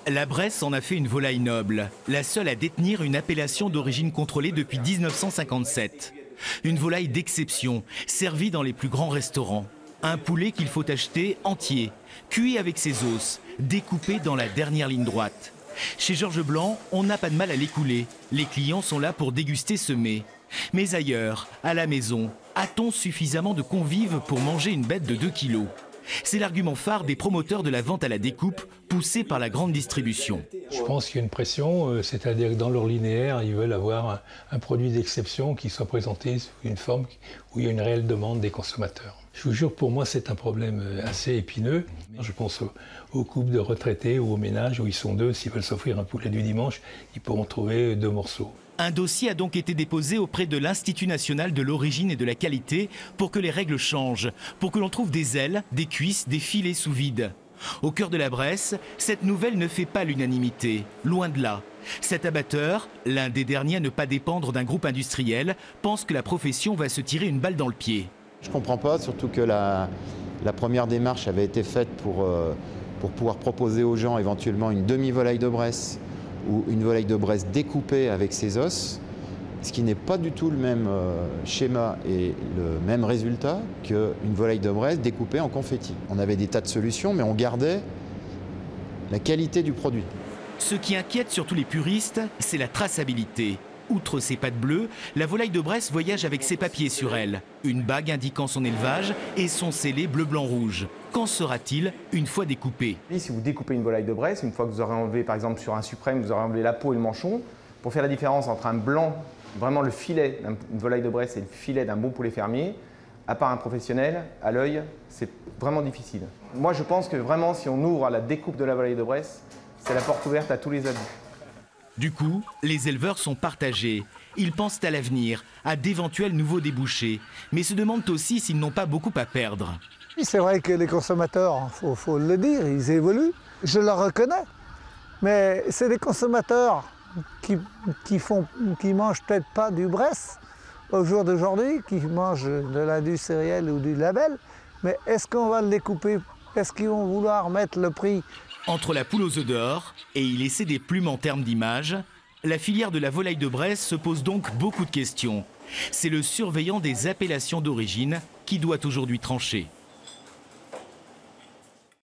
La Bresse en a fait une volaille noble, la seule à détenir une appellation d'origine contrôlée depuis 1957. Une volaille d'exception, servie dans les plus grands restaurants. Un poulet qu'il faut acheter entier, cuit avec ses os, découpé dans la dernière ligne droite. Chez Georges Blanc, on n'a pas de mal à l'écouler. Les clients sont là pour déguster ce mets. Mais ailleurs, à la maison, a-t-on suffisamment de convives pour manger une bête de 2 kilos ? C'est l'argument phare des promoteurs de la vente à la découpe, poussé par la grande distribution. Je pense qu'il y a une pression, c'est-à-dire que dans leur linéaire, ils veulent avoir un produit d'exception qui soit présenté sous une forme où il y a une réelle demande des consommateurs. Je vous jure, pour moi, c'est un problème assez épineux. Je pense aux couples de retraités ou aux ménages où ils sont deux. S'ils veulent s'offrir un poulet du dimanche, ils pourront trouver 2 morceaux. Un dossier a donc été déposé auprès de l'Institut national de l'origine et de la qualité pour que les règles changent, pour que l'on trouve des ailes, des cuisses, des filets sous vide. Au cœur de la Bresse, cette nouvelle ne fait pas l'unanimité, loin de là. Cet abatteur, l'un des derniers à ne pas dépendre d'un groupe industriel, pense que la profession va se tirer une balle dans le pied. Je ne comprends pas, surtout que la première démarche avait été faite pour pouvoir proposer aux gens éventuellement une demi-volaille de Bresse ou une volaille de Bresse découpée avec ses os, ce qui n'est pas du tout le même schéma et le même résultat qu'une volaille de Bresse découpée en confetti. On avait des tas de solutions, mais on gardait la qualité du produit. Ce qui inquiète surtout les puristes, c'est la traçabilité. Outre ses pattes bleues, la volaille de Bresse voyage avec ses papiers sur elle. Une bague indiquant son élevage et son scellé bleu-blanc-rouge. Qu'en sera-t-il une fois découpée ? Si vous découpez une volaille de Bresse, une fois que vous aurez enlevé, par exemple sur un suprême, vous aurez enlevé la peau et le manchon, pour faire la différence entre un blanc, vraiment le filet d'une volaille de Bresse et le filet d'un bon poulet fermier, à part un professionnel, à l'œil, c'est vraiment difficile. Moi je pense que vraiment si on ouvre à la découpe de la volaille de Bresse, c'est la porte ouverte à tous les abus. Du coup, les éleveurs sont partagés. Ils pensent à l'avenir, à d'éventuels nouveaux débouchés, mais se demandent aussi s'ils n'ont pas beaucoup à perdre. C'est vrai que les consommateurs, faut le dire, ils évoluent. Je le reconnais. Mais c'est des consommateurs qui mangent peut-être pas du Bresse au jour d'aujourd'hui, qui mangent de l'industriel ou du label. Mais est-ce qu'on va le découper? Est-ce qu'ils vont vouloir mettre le prix? Entre la poule aux œufs d'or et y laisser des plumes en termes d'image, la filière de la volaille de Bresse se pose donc beaucoup de questions. C'est le surveillant des appellations d'origine qui doit aujourd'hui trancher.